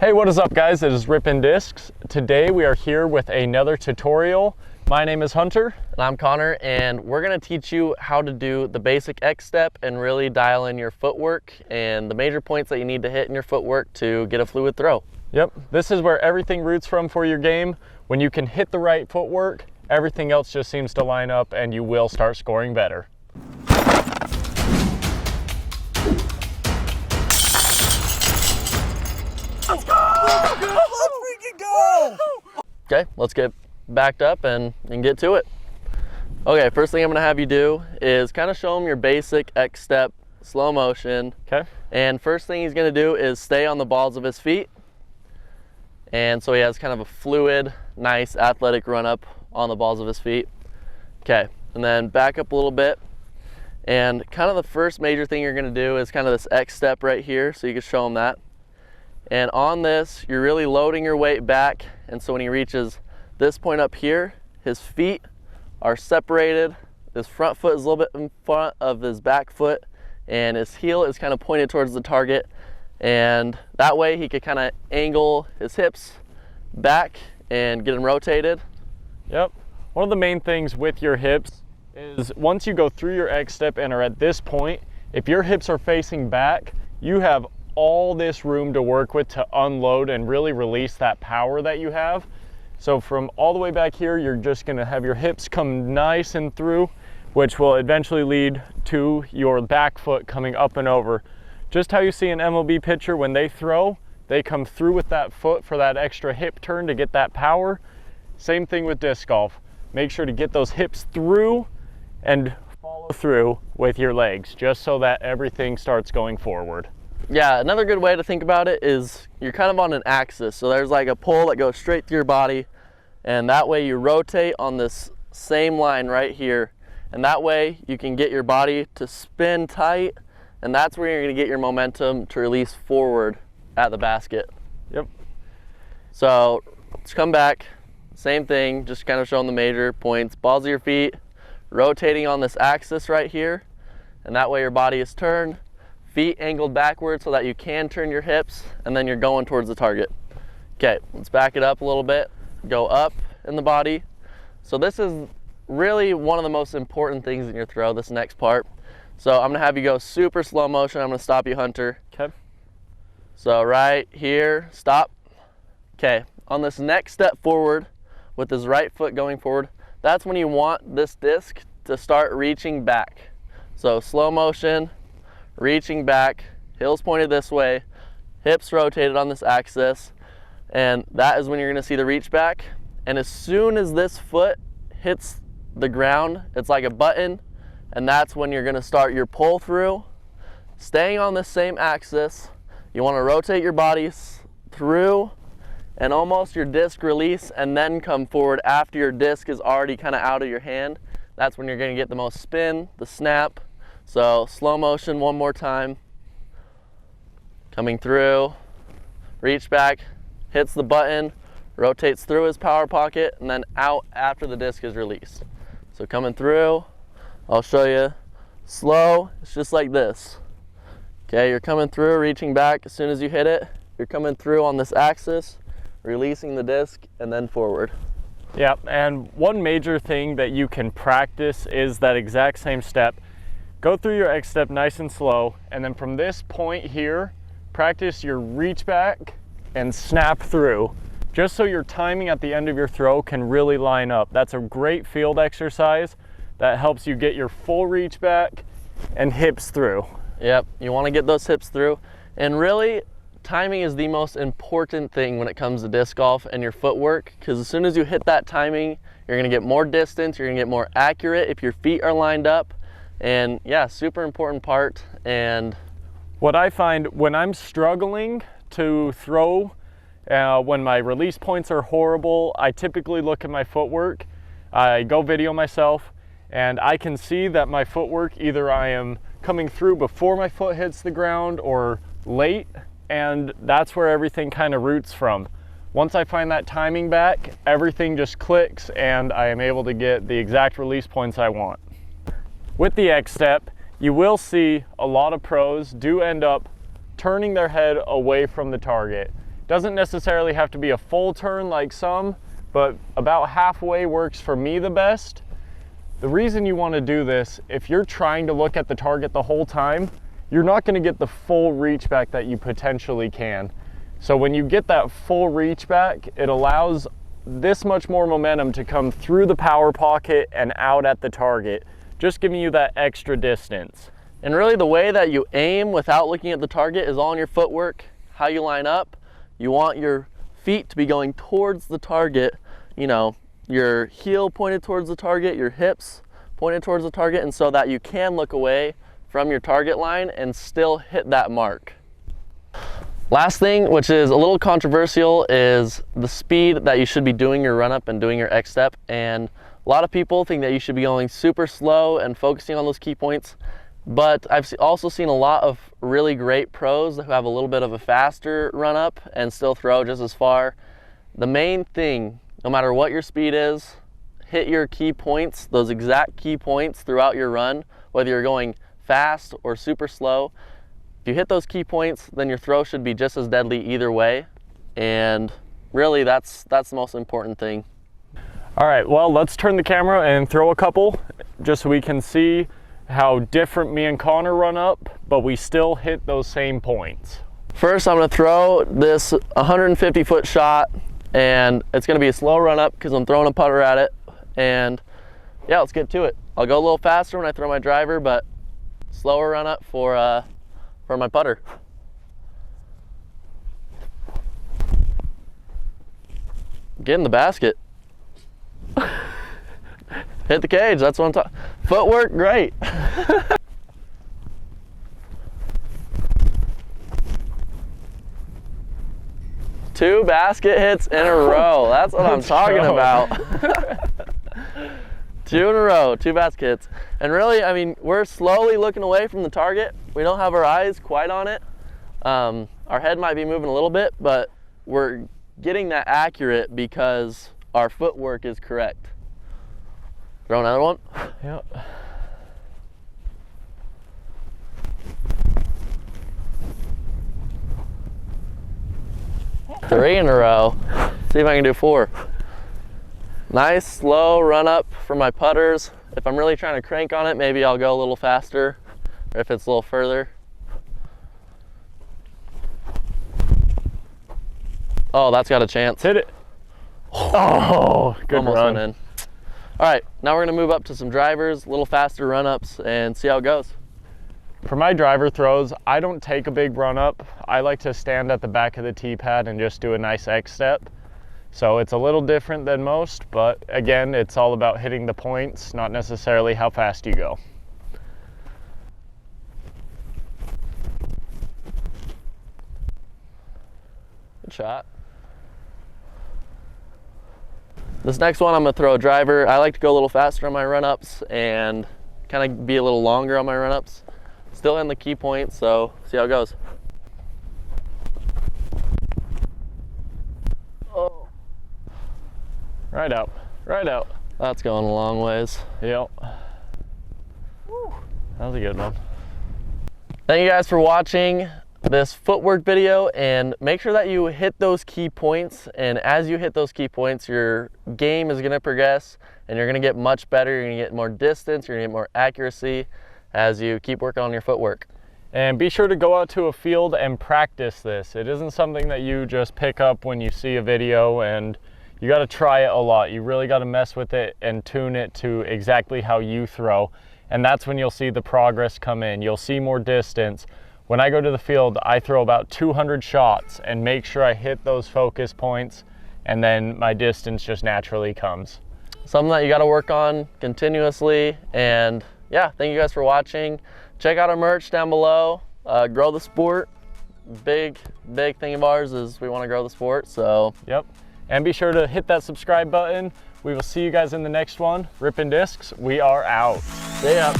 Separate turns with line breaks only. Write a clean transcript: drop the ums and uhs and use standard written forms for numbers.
Hey, what is up guys? It is Rippin Discs. Today we are here with another tutorial. My name is Hunter.
And I'm Connor, and we're gonna teach you how to do the basic X step and really dial in your footwork and the major points that you need to hit in your footwork to get a fluid throw.
Yep, this is where everything roots from for your game. When you can hit the right footwork, everything else just seems to line up and you will start scoring better.
Let's go! Let's freaking go! Okay, let's get backed up and get to it. Okay, first thing I'm gonna have you do is kind of show him your basic X step, slow motion.
Okay.
And first thing he's gonna do is stay on the balls of his feet. And so he has kind of a fluid, nice athletic run up on the balls of his feet. Okay, and then back up a little bit. And kind of the first major thing you're gonna do is kind of this X step right here, so you can show him that. And on this, you're really loading your weight back. And so when he reaches this point up here, his feet are separated. His front foot is a little bit in front of his back foot, and his heel is kind of pointed towards the target. And that way he could kind of angle his hips back and get them rotated.
Yep. One of the main things with your hips is once you go through your X step and are at this point, if your hips are facing back, you have all this room to work with to unload and really release that power that you have. So from all the way back here, you're just gonna have your hips come nice and through, which will eventually lead to your back foot coming up and over. Just how you see an MLB pitcher when they throw, they come through with that foot for that extra hip turn to get that power. Same thing with disc golf. Make sure to get those hips through and follow through with your legs, just so that everything starts going forward.
Yeah, another good way to think about it is you're kind of on an axis. So there's like a pole that goes straight through your body, and that way you rotate on this same line right here. And that way you can get your body to spin tight, and that's where you're gonna get your momentum to release forward at the basket.
Yep.
So let's come back, same thing, just kind of showing the major points. Balls of your feet, rotating on this axis right here, and that way your body is turned. Feet angled backwards so that you can turn your hips, and then you're going towards the target. Okay, let's back it up a little bit. Go up in the body. So this is really one of the most important things in your throw, this next part. So I'm gonna have you go super slow motion. I'm gonna stop you, Hunter.
Okay.
So right here, stop. Okay, on this next step forward, with his right foot going forward, that's when you want this disc to start reaching back. So slow motion, reaching back, heels pointed this way, hips rotated on this axis, and that is when you're gonna see the reach back. And as soon as this foot hits the ground, it's like a button, and that's when you're gonna start your pull through. Staying on the same axis, you wanna rotate your body through and almost your disc release, and then come forward after your disc is already kind of out of your hand. That's when you're gonna get the most spin, the snap. So slow motion one more time. Coming through, reach back, hits the button, rotates through his power pocket, and then out after the disc is released. So coming through, I'll show you slow, it's just like this. Okay, you're coming through, reaching back. As soon as you hit it, you're coming through on this axis, releasing the disc, and then forward.
Yeah, and one major thing that you can practice is that exact same step. Go through your X step nice and slow, and then from this point here, practice your reach back and snap through, just so your timing at the end of your throw can really line up. That's a great field exercise that helps you get your full reach back and hips through.
Yep, you want to get those hips through. And really, timing is the most important thing when it comes to disc golf and your footwork, because as soon as you hit that timing, you're going to get more distance, you're going to get more accurate if your feet are lined up. And yeah, super important part. And
what I find when I'm struggling to throw, when my release points are horrible, I typically look at my footwork. I go video myself, and I can see that my footwork, either I am coming through before my foot hits the ground or late, and that's where everything kind of roots from. Once I find that timing back, everything just clicks and I am able to get the exact release points I want. With the X step, you will see a lot of pros do end up turning their head away from the target. Doesn't necessarily have to be a full turn like some, but about halfway works for me the best. The reason you want to do this, if you're trying to look at the target the whole time, you're not going to get the full reach back that you potentially can. So when you get that full reach back, it allows this much more momentum to come through the power pocket and out at the target, just giving you that extra distance.
And really the way that you aim without looking at the target is all in your footwork, how you line up. You want your feet to be going towards the target, you know, your heel pointed towards the target, your hips pointed towards the target, and so that you can look away from your target line and still hit that mark. Last thing, which is a little controversial, is the speed that you should be doing your run up and doing your X step. And a lot of people think that you should be going super slow and focusing on those key points. But I've also seen a lot of really great pros who have a little bit of a faster run up and still throw just as far. The main thing, no matter what your speed is, hit your key points, those exact key points throughout your run, whether you're going fast or super slow. If you hit those key points, then your throw should be just as deadly either way. And really that's the most important thing.
All right, well, let's turn the camera and throw a couple just so we can see how different me and Connor run up, but we still hit those same points.
First, I'm gonna throw this 150-foot shot, and it's gonna be a slow run up because I'm throwing a putter at it. And yeah, let's get to it. I'll go a little faster when I throw my driver, but slower run up for my putter. Get in the basket. Hit the cage, that's what I'm talking. Footwork, great. Two basket hits in a row. That's what I'm talking about. 2 in a row, 2 basket hits. And really, I mean, we're slowly looking away from the target. We don't have our eyes quite on it. Our head might be moving a little bit, but we're getting that accurate because our footwork is correct. Throw another one.
Yep.
Three in a row. See if I can do 4. Nice slow run up for my putters. If I'm really trying to crank on it, maybe I'll go a little faster, or if it's a little further. Oh, that's got a chance.
Hit it. Oh, good
Almost
run.
went in. All right, now we're gonna move up to some drivers, a little faster run ups, and see how it goes.
For my driver throws, I don't take a big run up. I like to stand at the back of the tee pad and just do a nice X step. So it's a little different than most, but again, it's all about hitting the points, not necessarily how fast you go.
Good shot. This next one, I'm gonna throw a driver. I like to go a little faster on my run-ups and kind of be a little longer on my run-ups. Still in the key point, so see how it goes. Oh.
Right out, right out.
That's going a long ways.
Yep. Woo. That was a good one.
Thank you guys for watching this footwork video, and make sure that you hit those key points, and as you hit those key points, your game is going to progress and you're going to get much better. You're going to get more distance, you're going to get more accuracy as you keep working on your footwork.
And be sure to go out to a field and practice this. It isn't something that you just pick up when you see a video, and you got to try it a lot. You really got to mess with it and tune it to exactly how you throw, and that's when you'll see the progress come in. You'll see more distance. When I go to the field, I throw about 200 shots and make sure I hit those focus points, and then my distance just naturally comes.
Something that you got to work on continuously. And yeah, thank you guys for watching. Check out our merch down below. Grow the sport. Big thing of ours is we want to grow the sport. So
yep. And be sure to hit that subscribe button. We will see you guys in the next one. Rippin' Discs, we are out.
See ya.